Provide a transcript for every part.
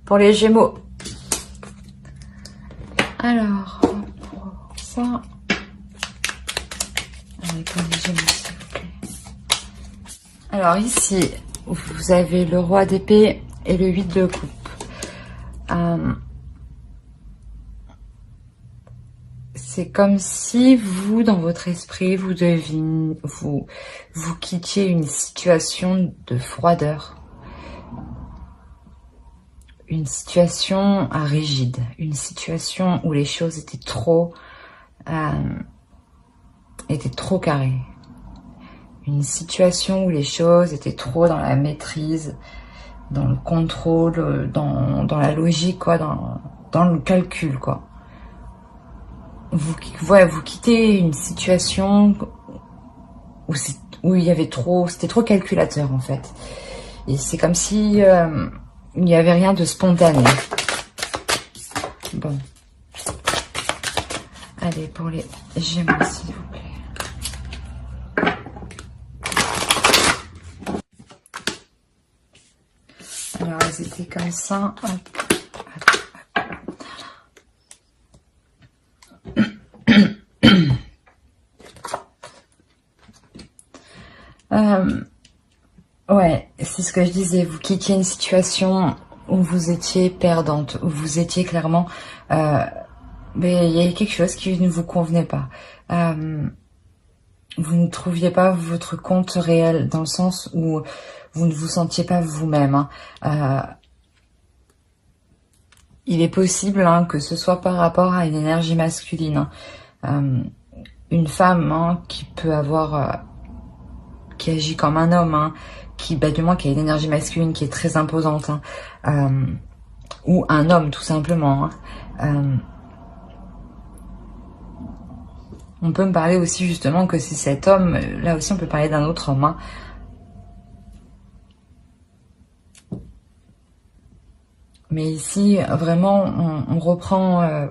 pour les Gémeaux. Alors, pour ça... Allez, pour les Gémeaux, s'il vous plaît. Alors ici, vous avez le roi d'épée et le 8 de coupe. C'est comme si vous, dans votre esprit, vous quittiez une situation de froideur. Une situation rigide. Une situation où les choses étaient trop carrées. Une situation où les choses étaient trop dans la maîtrise, dans le contrôle, dans la logique, quoi, dans le calcul, quoi. Vous quittez une situation où il y avait c'était trop calculateur, en fait. Et c'est comme si il n'y avait rien de spontané. Bon. Allez, pour les Gémeaux, s'il vous plaît. Alors, elles étaient comme ça. Hop. Ouais, c'est ce que je disais. Vous quittiez une situation où vous étiez perdante, où vous étiez clairement... mais il y avait quelque chose qui ne vous convenait pas. Vous ne trouviez pas votre compte réel, dans le sens où vous ne vous sentiez pas vous-même. Il est possible que ce soit par rapport à une énergie masculine. Une femme qui peut avoir... qui agit comme un homme, du moins qui a une énergie masculine qui est très imposante, ou un homme tout simplement. On peut me parler aussi justement que c'est cet homme, là aussi on peut parler d'un autre homme. Mais ici vraiment on reprend,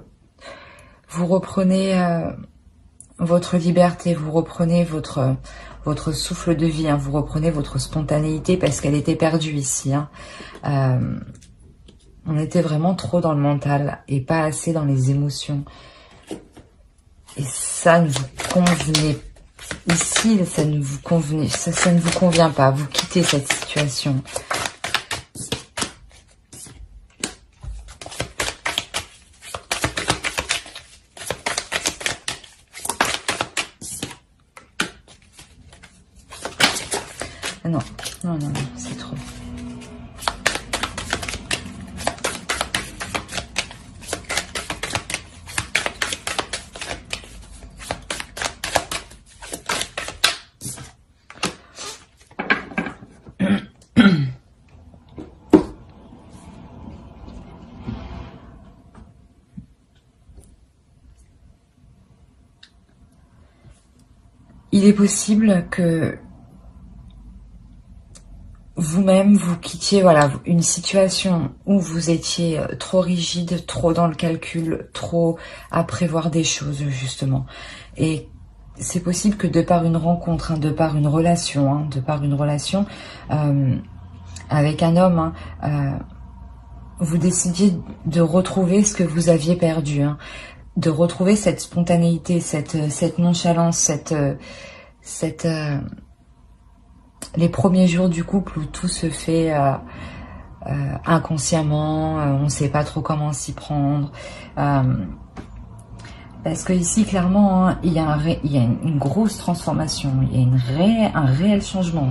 vous reprenez votre liberté, vous reprenez votre souffle de vie, vous reprenez votre spontanéité parce qu'elle était perdue ici. On était vraiment trop dans le mental et pas assez dans les émotions. Et ça ne vous convenait ici, ça ne vous convient pas. Vous quittez cette situation. Non, non, non, non, c'est trop. Il est possible que vous-même, vous quittiez une situation où vous étiez trop rigide, trop dans le calcul, trop à prévoir des choses, justement. Et c'est possible que de par une rencontre, de par une relation, avec un homme, vous décidiez de retrouver ce que vous aviez perdu, de retrouver cette spontanéité, cette nonchalance, les premiers jours du couple où tout se fait inconsciemment, on ne sait pas trop comment s'y prendre. Parce que ici, clairement, il y a une grosse transformation, il y a un réel changement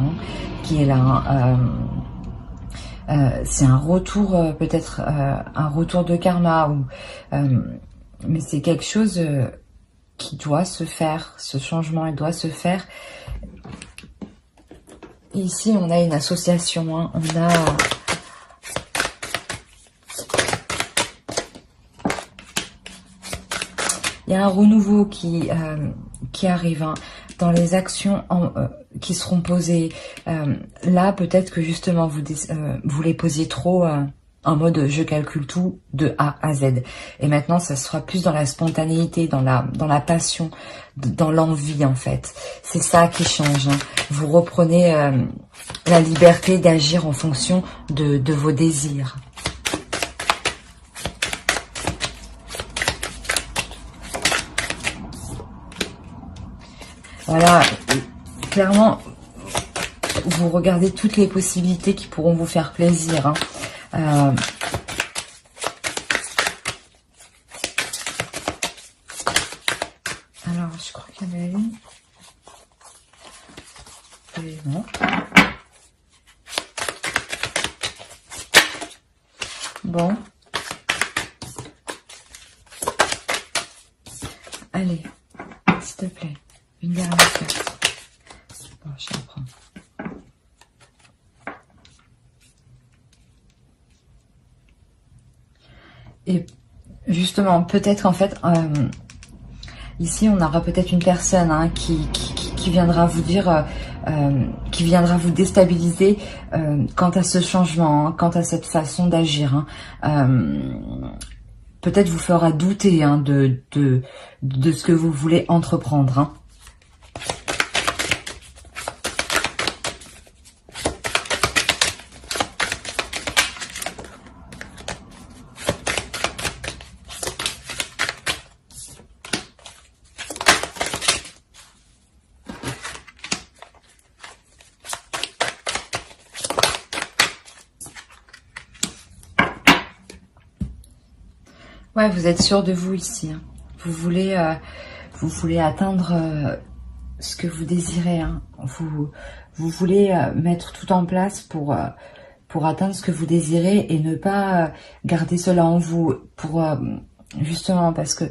qui est là. C'est un retour, peut-être un retour de karma, mais c'est quelque chose qui doit se faire, ce changement, il doit se faire. Ici, on a une association, on a... Il y a un renouveau qui arrive dans les actions qui seront posées. Là, peut-être que justement, vous les posiez trop en mode je calcule tout de A à Z. Et maintenant, ça sera plus dans la spontanéité, dans la passion, dans l'envie en fait. C'est ça qui change. Vous reprenez la liberté d'agir en fonction de vos désirs. Voilà, clairement, vous regardez toutes les possibilités qui pourront vous faire plaisir. Hein. Alors, je crois qu'il y en avait une. Et non. Bon. Allez, s'il te plaît, une dernière carte. Bon, je vais en prendre. Et justement, peut-être en fait, ici on aura peut-être une personne hein, qui viendra vous dire, qui viendra vous déstabiliser quant à ce changement, hein, quant à cette façon d'agir. Hein. Peut-être vous fera douter hein, de ce que vous voulez entreprendre. Hein. Ouais, vous êtes sûr de vous ici. Hein. Vous voulez atteindre ce que vous désirez. Hein. Vous voulez mettre tout en place pour atteindre ce que vous désirez et ne pas garder cela en vous. Justement, parce que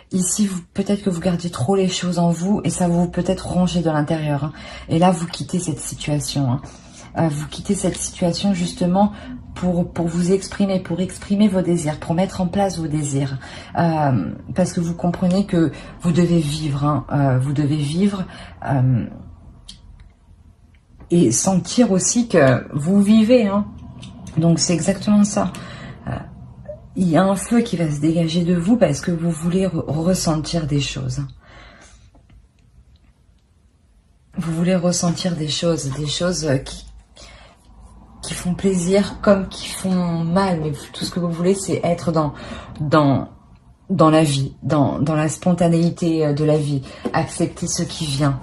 ici, peut-être que vous gardez trop les choses en vous et ça vous peut-être ronger de l'intérieur. Hein. Et là, vous quittez cette situation. Hein. Vous quittez cette situation justement pour vous exprimer, pour exprimer vos désirs, pour mettre en place vos désirs. Parce que vous comprenez que vous devez vivre. Hein. Vous devez vivre et sentir aussi que vous vivez. Hein. Donc c'est exactement ça. Il y a un feu qui va se dégager de vous parce que vous voulez ressentir des choses. Vous voulez ressentir des choses qui font plaisir comme qui font mal. Mais tout ce que vous voulez, c'est être dans la vie, dans la spontanéité de la vie. Accepter ce qui vient.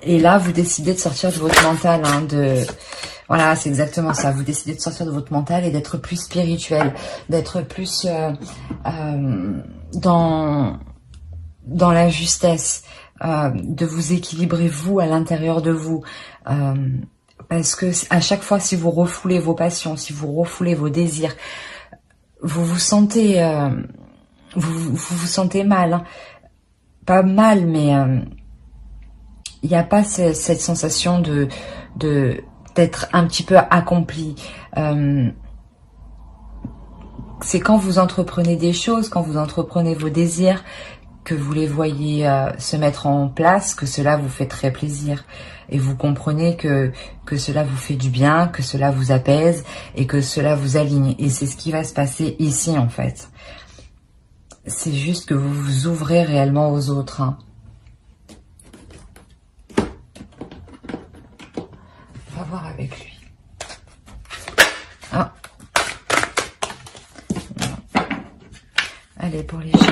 Et là, vous décidez de sortir de votre mental, hein, Voilà, c'est exactement ça. Vous décidez de sortir de votre mental et d'être plus spirituel, d'être plus dans la justesse, de vous équilibrer vous à l'intérieur de vous. Parce que à chaque fois, si vous refoulez vos passions, si vous refoulez vos désirs, vous vous sentez, vous sentez mal. Hein. Pas mal, mais il n'y a pas cette sensation d'être un petit peu accompli. C'est quand vous entreprenez des choses, quand vous entreprenez vos désirs, que vous les voyez se mettre en place, que cela vous fait très plaisir. Et vous comprenez que cela vous fait du bien, que cela vous apaise et que cela vous aligne. Et c'est ce qui va se passer ici en fait. C'est juste que vous vous ouvrez réellement aux autres. Hein. On va voir avec lui. Ah. Allez, pour les Gémeaux.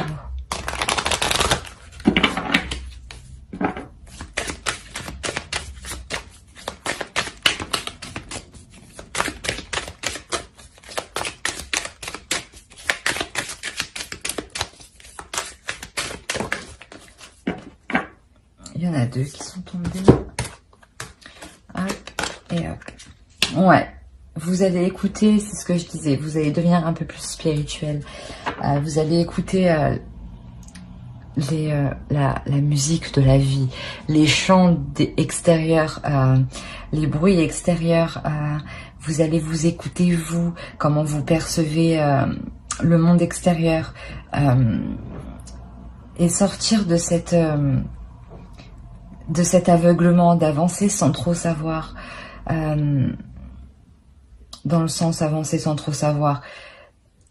Il y en a deux qui sont tombés. Hop et hop. Ouais. Vous allez écouter, c'est ce que je disais, vous allez devenir un peu plus spirituel. Vous allez écouter la musique de la vie, les chants extérieurs, les bruits extérieurs. Vous allez vous écouter, vous, comment vous percevez le monde extérieur. Et sortir de cet aveuglement, d'avancer sans trop savoir. Dans le sens avancer sans trop savoir.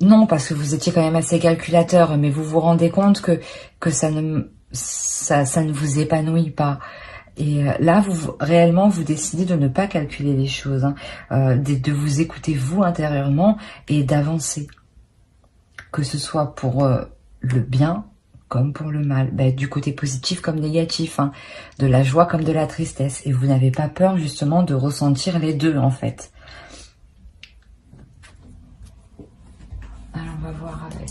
Non, parce que vous étiez quand même assez calculateur, mais vous vous rendez compte que ça ne vous épanouit pas. Et là, réellement, vous décidez de ne pas calculer les choses, hein, de vous écouter vous intérieurement et d'avancer. Que ce soit pour le bien comme pour le mal, du côté positif comme négatif, hein, de la joie comme de la tristesse. Et vous n'avez pas peur justement de ressentir les deux en fait. Alors on va voir avec...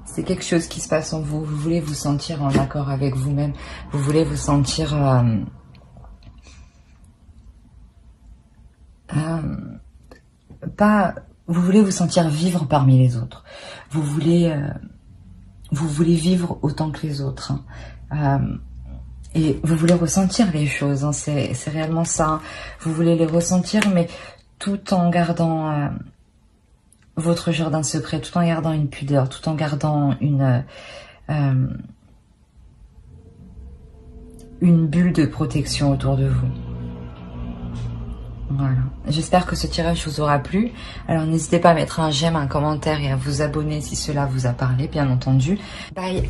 C'est quelque chose qui se passe en vous. Vous voulez vous sentir en accord avec vous-même. Vous voulez vous sentir... vous voulez vous sentir vivre parmi les autres. Vous voulez vivre autant que les autres. Hein. Et vous voulez ressentir les choses. Hein. C'est réellement ça. Hein. Vous voulez les ressentir, mais tout en gardant... votre jardin secret, tout en gardant une pudeur, tout en gardant une bulle de protection autour de vous. Voilà. J'espère que ce tirage vous aura plu. Alors n'hésitez pas à mettre un j'aime, un commentaire et à vous abonner si cela vous a parlé, bien entendu. Bye.